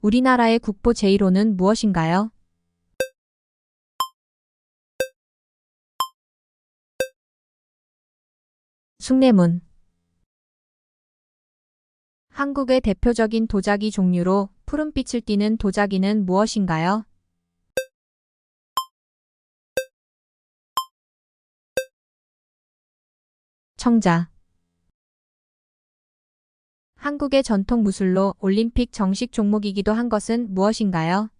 우리나라의 국보 제1호는 무엇인가요? 숭례문. 한국의 대표적인 도자기 종류로 푸른빛을 띠는 도자기는 무엇인가요? 청자. 한국의 전통 무술로 올림픽 정식 종목이기도 한 것은 무엇인가요?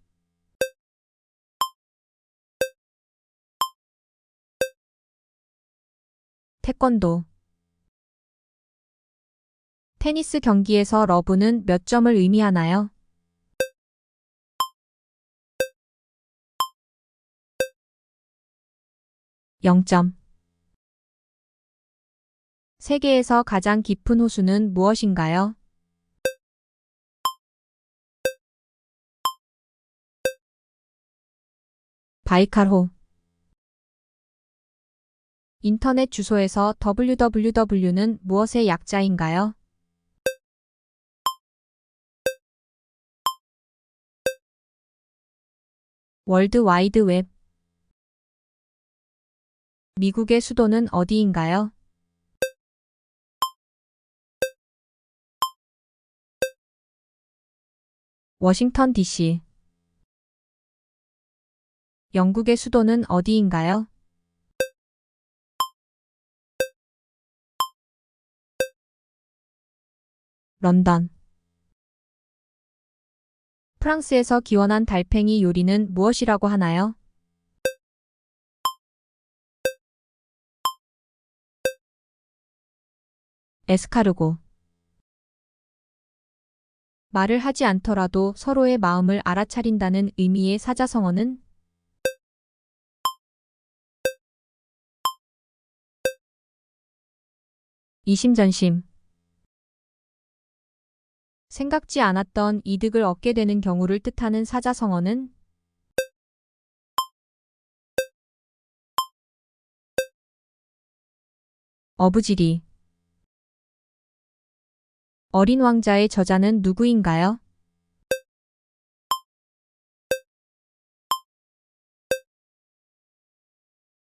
태권도. 테니스 경기에서 러브는 몇 점을 의미하나요? 0점. 세계에서 가장 깊은 호수는 무엇인가요? 바이칼호. 인터넷 주소에서 www는 무엇의 약자인가요? 월드와이드 웹. 미국의 수도는 어디인가요? 워싱턴 DC. 영국의 수도는 어디인가요? 런던. 프랑스에서 기원한 달팽이 요리는 무엇이라고 하나요? 에스카르고. 말을 하지 않더라도 서로의 마음을 알아차린다는 의미의 사자성어는? 이심전심. 생각지 않았던 이득을 얻게 되는 경우를 뜻하는 사자성어는? 어부지리. 어린 왕자의 저자는 누구인가요?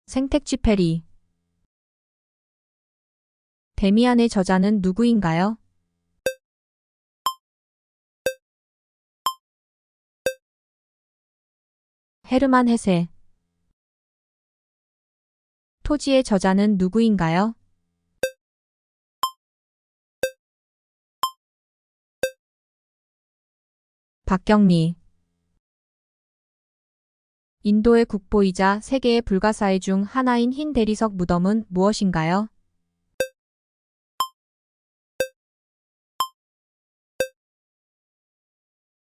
생텍쥐페리. 데미안의 저자는 누구인가요? 헤르만 헤세. 토지의 저자는 누구인가요? 박경리. 인도의 국보이자 세계의 불가사의 중 하나인 흰 대리석 무덤은 무엇인가요?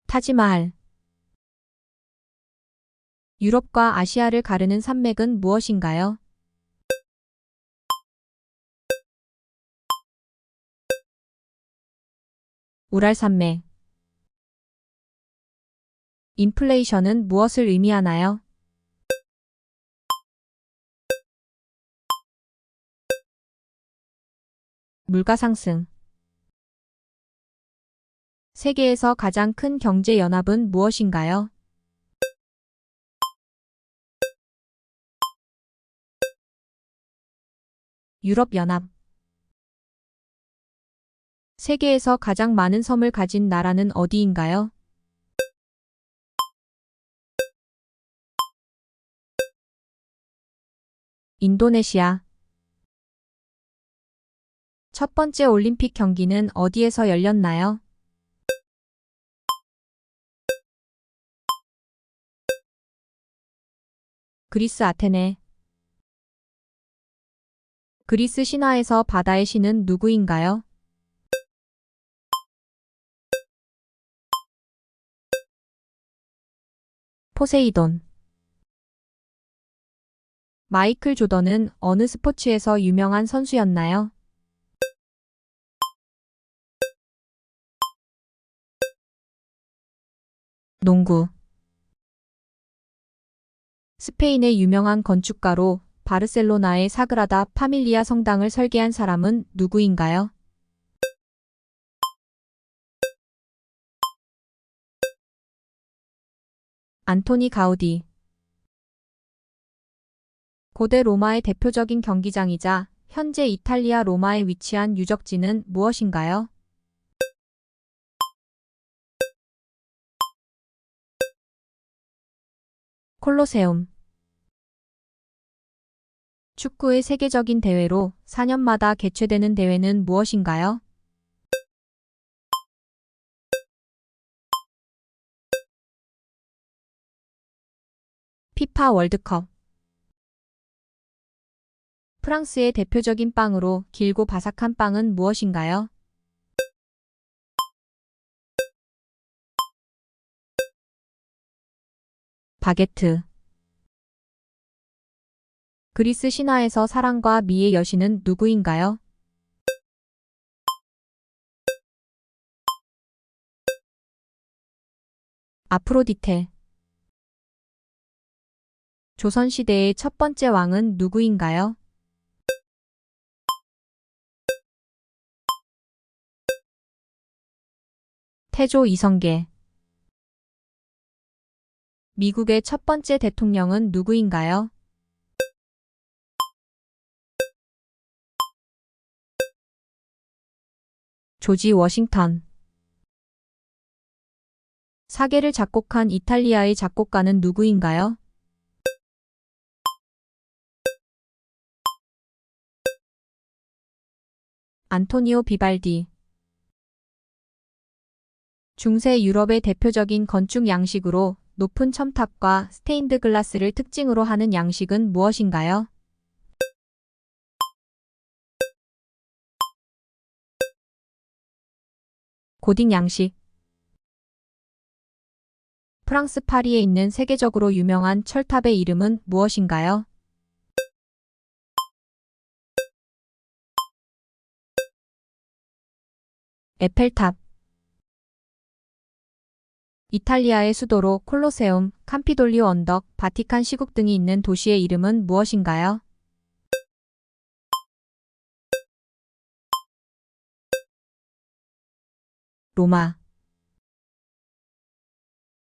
타지마할. 유럽과 아시아를 가르는 산맥은 무엇인가요? 우랄산맥. 인플레이션은 무엇을 의미하나요? 물가 상승. 세계에서 가장 큰 경제 연합은 무엇인가요? 유럽연합. 세계에서 가장 많은 섬을 가진 나라는 어디인가요? 인도네시아. 첫 번째 올림픽 경기는 어디에서 열렸나요? 그리스 아테네. 그리스 신화에서 바다의 신은 누구인가요? 포세이돈. 마이클 조던은 어느 스포츠에서 유명한 선수였나요? 농구. 스페인의 유명한 건축가로 바르셀로나의 사그라다 파밀리아 성당을 설계한 사람은 누구인가요? 안토니 가우디. 고대 로마의 대표적인 경기장이자 현재 이탈리아 로마에 위치한 유적지는 무엇인가요? 콜로세움. 축구의 세계적인 대회로 4년마다 개최되는 대회는 무엇인가요? 피파 월드컵. 프랑스의 대표적인 빵으로 길고 바삭한 빵은 무엇인가요? 바게트. 그리스 신화에서 사랑과 미의 여신은 누구인가요? 아프로디테. 조선시대의 첫 번째 왕은 누구인가요? 태조 이성계. 미국의 첫 번째 대통령은 누구인가요? 조지 워싱턴. 사계를 작곡한 이탈리아의 작곡가는 누구인가요? 안토니오 비발디. 중세 유럽의 대표적인 건축 양식으로 높은 첨탑과 스테인드 글라스를 특징으로 하는 양식은 무엇인가요? 고딕 양식. 프랑스 파리에 있는 세계적으로 유명한 철탑의 이름은 무엇인가요? 에펠탑. 이탈리아의 수도로 콜로세움, 캄피돌리오 언덕, 바티칸 시국 등이 있는 도시의 이름은 무엇인가요? 로마.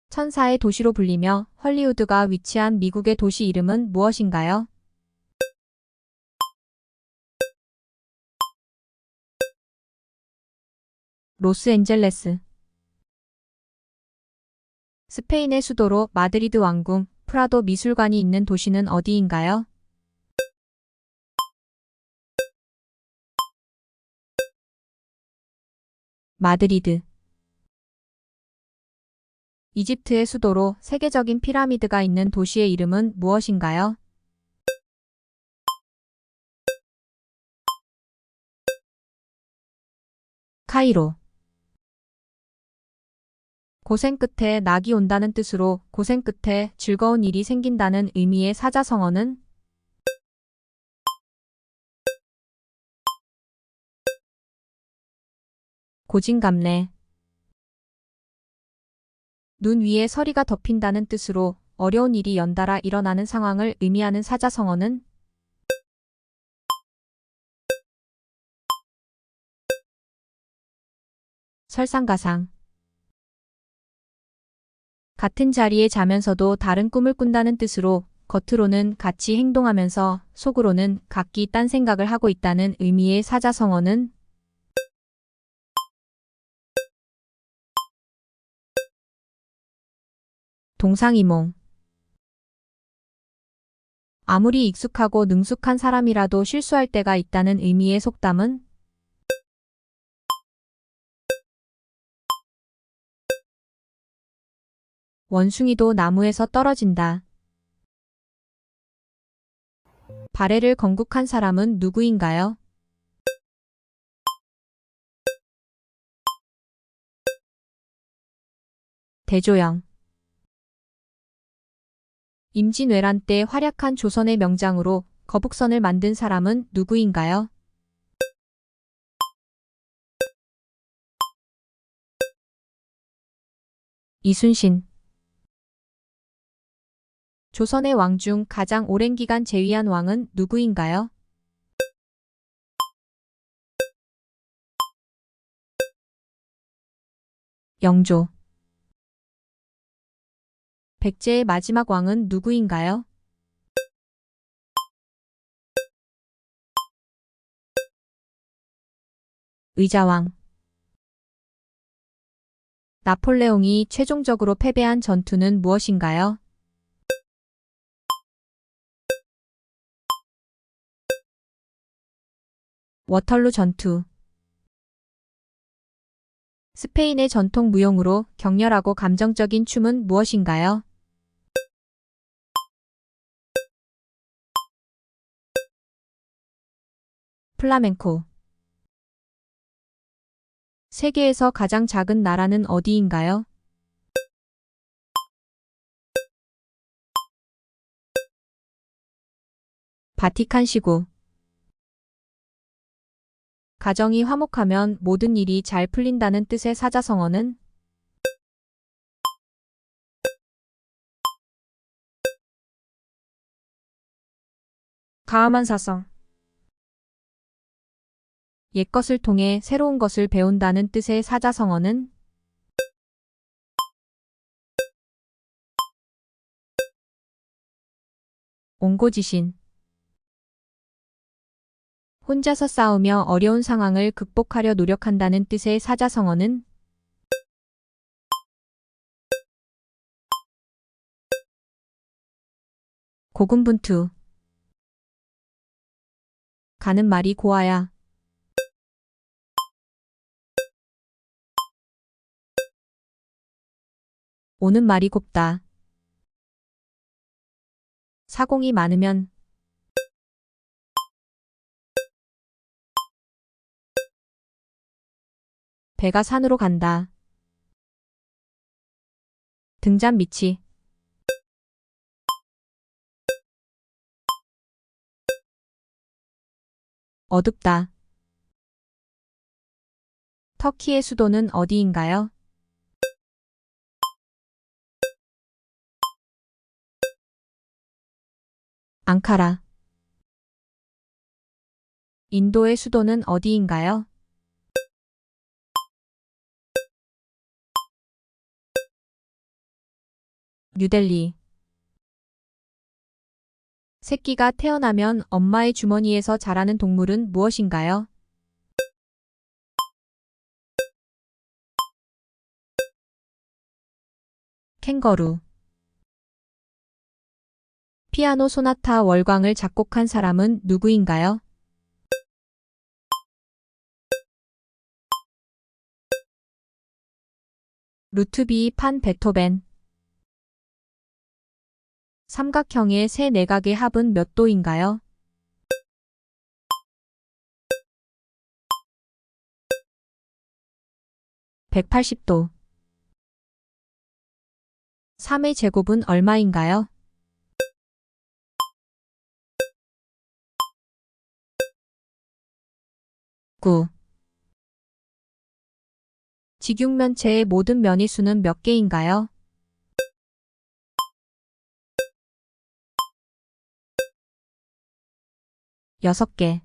천사의 도시로 불리며 헐리우드가 위치한 미국의 도시 이름은 무엇인가요? 로스앤젤레스. 스페인의 수도로 마드리드 왕궁, 프라도 미술관이 있는 도시는 어디인가요? 마드리드. 이집트의 수도로 세계적인 피라미드가 있는 도시의 이름은 무엇인가요? 카이로. 고생 끝에 낙이 온다는 뜻으로 고생 끝에 즐거운 일이 생긴다는 의미의 사자성어는? 고진감래. 눈 위에 서리가 덮인다는 뜻으로 어려운 일이 연달아 일어나는 상황을 의미하는 사자성어는? 설상가상. 같은 자리에 자면서도 다른 꿈을 꾼다는 뜻으로 겉으로는 같이 행동하면서 속으로는 각기 딴 생각을 하고 있다는 의미의 사자성어는? 동상이몽. 아무리 익숙하고 능숙한 사람이라도 실수할 때가 있다는 의미의 속담은? 원숭이도 나무에서 떨어진다. 발해를 건국한 사람은 누구인가요? 대조영. 임진왜란 때 활약한 조선의 명장으로 거북선을 만든 사람은 누구인가요? 이순신. 조선의 왕 중 가장 오랜 기간 재위한 왕은 누구인가요? 영조. 백제의 마지막 왕은 누구인가요? 의자왕. 나폴레옹이 최종적으로 패배한 전투는 무엇인가요? 워털루 전투. 스페인의 전통 무용으로 격렬하고 감정적인 춤은 무엇인가요? 플라멘코. 세계에서 가장 작은 나라는 어디인가요? 바티칸시구. 가정이 화목하면 모든 일이 잘 풀린다는 뜻의 사자성어는? 가음한 사성. 옛것을 통해 새로운 것을 배운다는 뜻의 사자성어는? 옹고지신. 혼자서 싸우며 어려운 상황을 극복하려 노력한다는 뜻의 사자성어는? 고군분투. 가는 말이 고와야. 오는 말이 곱다. 사공이 많으면. 배가 산으로 간다. 등잔 밑이. 어둡다. 터키의 수도는 어디인가요? 앙카라. 인도의 수도는 어디인가요? 뉴델리. 새끼가 태어나면 엄마의 주머니에서 자라는 동물은 무엇인가요? 캥거루. 피아노 소나타 월광을 작곡한 사람은 누구인가요? 루트비 판 베토벤. 삼각형의 세 내각의 합은 몇 도인가요? (180도) 3의 제곱은 얼마인가요? (9) 직육면체의 모든 면의 수는 몇 개인가요? (6) 개.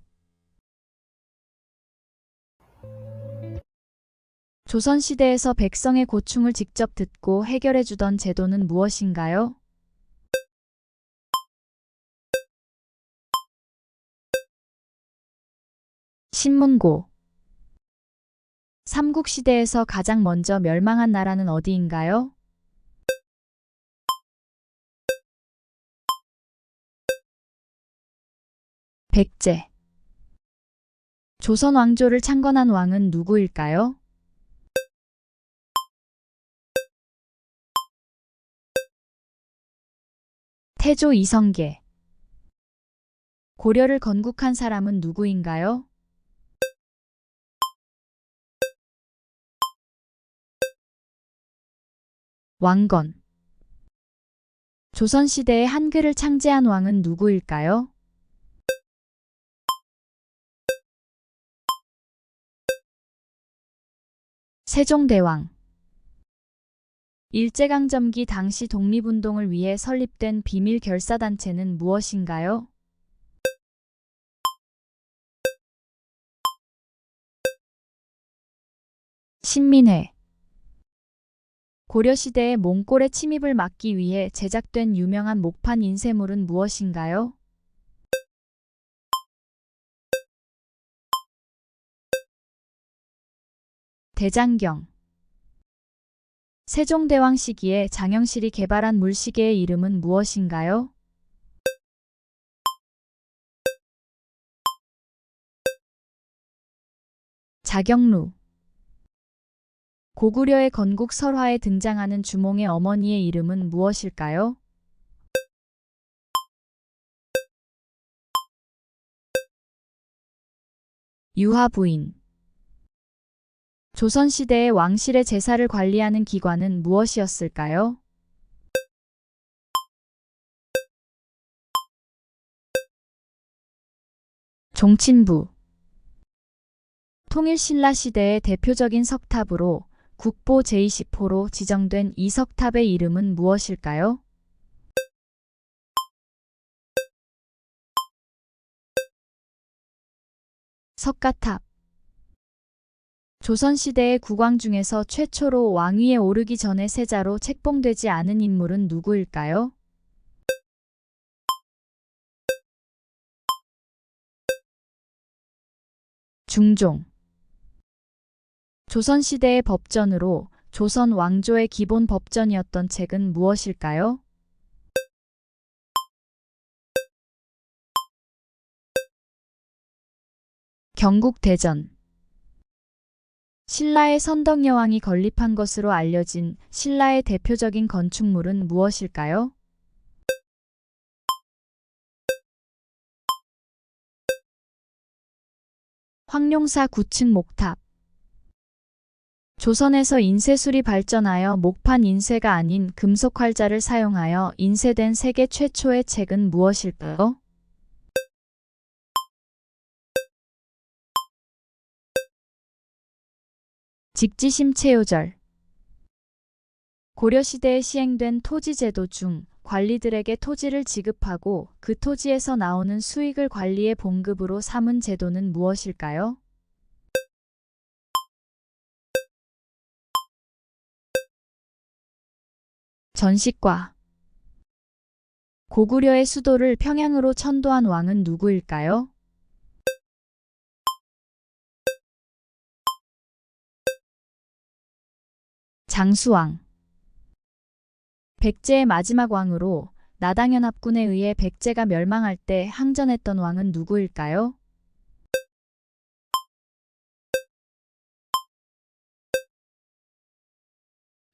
조선시대에서 백성의 고충을 직접 듣고 해결해주던 제도는 무엇인가요? 신문고. 삼국시대에서 가장 먼저 멸망한 나라는 어디인가요? 백제. 조선 왕조를 창건한 왕은 누구일까요? 태조 이성계. 고려를 건국한 사람은 누구인가요? 왕건. 조선시대에 한글을 창제한 왕은 누구일까요? 세종대왕. 일제강점기 당시 독립운동을 위해 설립된 비밀 결사단체는 무엇인가요? 신민회. 고려시대의 몽골의 침입을 막기 위해 제작된 유명한 목판 인쇄물은 무엇인가요? 대장경. 세종대왕 시기에 장영실이 개발한 물시계의 이름은 무엇인가요? 자경루. 고구려의 건국 설화에 등장하는 주몽의 어머니의 이름은 무엇일까요? 유화 부인. 조선시대의 왕실의 제사를 관리하는 기관은 무엇이었을까요? 종친부. 통일신라 시대의 대표적인 석탑으로 국보 제20호로 지정된 이 석탑의 이름은 무엇일까요? 석가탑. 조선시대의 국왕 중에서 최초로 왕위에 오르기 전에 세자로 책봉되지 않은 인물은 누구일까요? 중종. 조선시대의 법전으로 조선 왕조의 기본 법전이었던 책은 무엇일까요? 경국대전. 신라의 선덕여왕이 건립한 것으로 알려진 신라의 대표적인 건축물은 무엇일까요? 황룡사 9층 목탑. 조선에서 인쇄술이 발전하여 목판 인쇄가 아닌 금속 활자를 사용하여 인쇄된 세계 최초의 책은 무엇일까요? 직지심체요절. 고려시대에 시행된 토지제도 중 관리들에게 토지를 지급하고 그 토지에서 나오는 수익을 관리의 봉급으로 삼은 제도는 무엇일까요? 전식과. 고구려의 수도를 평양으로 천도한 왕은 누구일까요? 장수왕. 백제의 마지막 왕으로 나당연합군에 의해 백제가 멸망할 때 항전했던 왕은 누구일까요?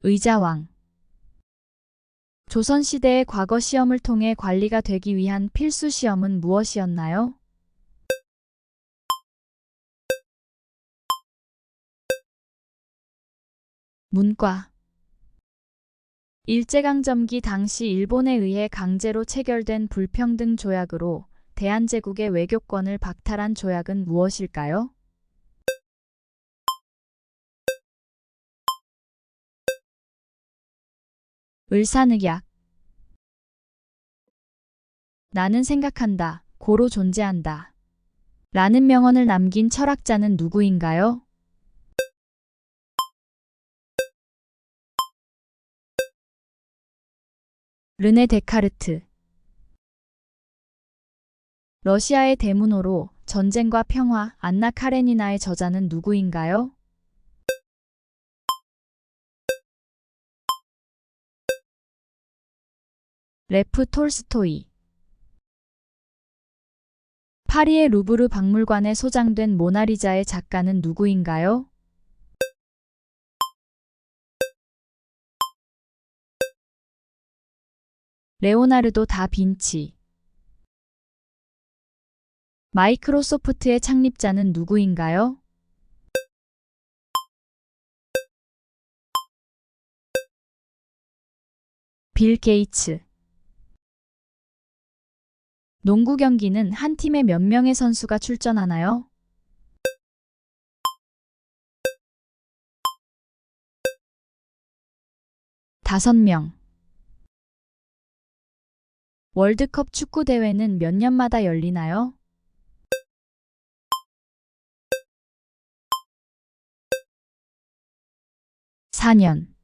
의자왕. 조선시대의 과거 시험을 통해 관리가 되기 위한 필수 시험은 무엇이었나요? 문과. 일제강점기 당시 일본에 의해 강제로 체결된 불평등 조약으로 대한제국의 외교권을 박탈한 조약은 무엇일까요? 을사늑약. 나는 생각한다. 고로 존재한다. 라는 명언을 남긴 철학자는 누구인가요? 르네 데카르트. 러시아의 대문호로 전쟁과 평화 안나 카레니나의 저자는 누구인가요? 레프 톨스토이. 파리의 루브르 박물관에 소장된 모나리자의 작가는 누구인가요? 레오나르도 다 빈치. 마이크로소프트의 창립자는 누구인가요? 빌 게이츠. 농구 경기는 한 팀에 몇 명의 선수가 출전하나요? 5명. 월드컵 축구 대회는 몇 년마다 열리나요? 4년.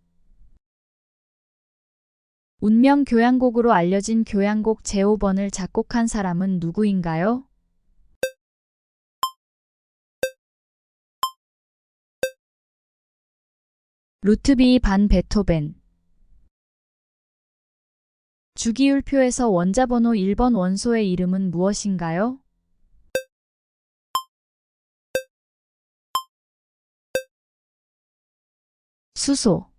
운명 교향곡으로 알려진 교향곡 제5번을 작곡한 사람은 누구인가요? 루트비 반 베토벤. 주기율표에서 원자번호 1번 원소의 이름은 무엇인가요? 수소.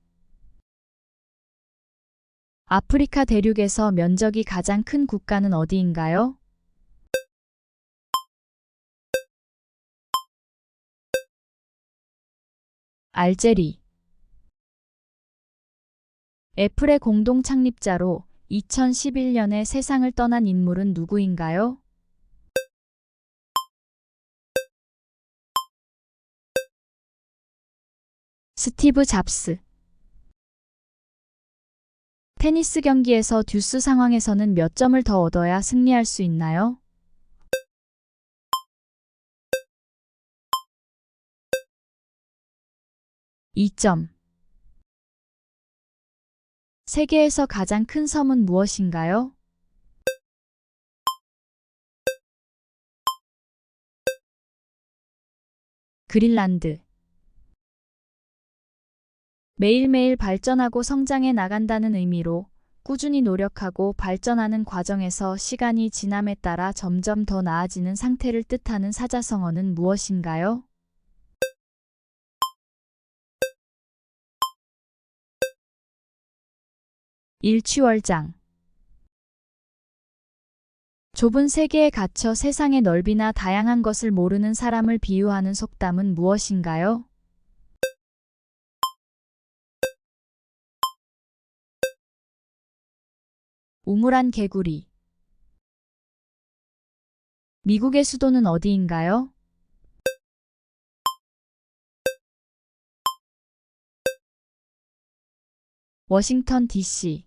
아프리카 대륙에서 면적이 가장 큰 국가는 어디인가요? 알제리. 애플의 공동 창립자로 2011년에 세상을 떠난 인물은 누구인가요? 스티브 잡스. 테니스 경기에서 듀스 상황에서는 몇 점을 더 얻어야 승리할 수 있나요? 2점. 세계에서 가장 큰 섬은 무엇인가요? 그린란드. 매일매일 발전하고 성장해 나간다는 의미로 꾸준히 노력하고 발전하는 과정에서 시간이 지남에 따라 점점 더 나아지는 상태를 뜻하는 사자성어는 무엇인가요? 일취월장. 좁은 세계에 갇혀 세상의 넓이나 다양한 것을 모르는 사람을 비유하는 속담은 무엇인가요? 우물안 개구리. 미국의 수도는 어디인가요? 워싱턴 DC.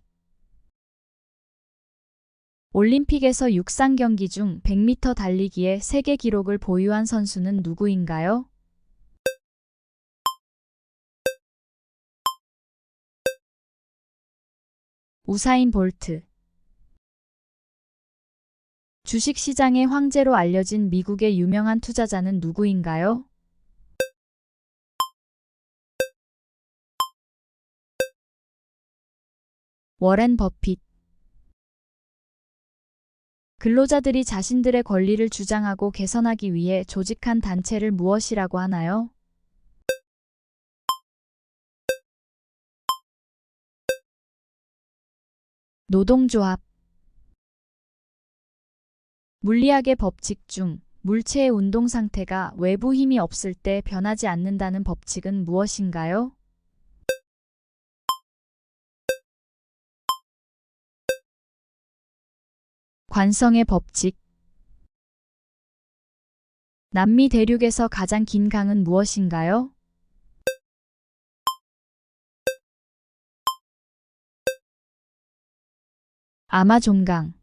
올림픽에서 육상 경기 중 100m 달리기의 세계 기록을 보유한 선수는 누구인가요? 우사인 볼트. 주식시장의 황제로 알려진 미국의 유명한 투자자는 누구인가요? 워렌 버핏. 근로자들이 자신들의 권리를 주장하고 개선하기 위해 조직한 단체를 무엇이라고 하나요? 노동조합. 물리학의 법칙 중 물체의 운동 상태가 외부 힘이 없을 때 변하지 않는다는 법칙은 무엇인가요? 관성의 법칙. 남미 대륙에서 가장 긴 강은 무엇인가요? 아마존강.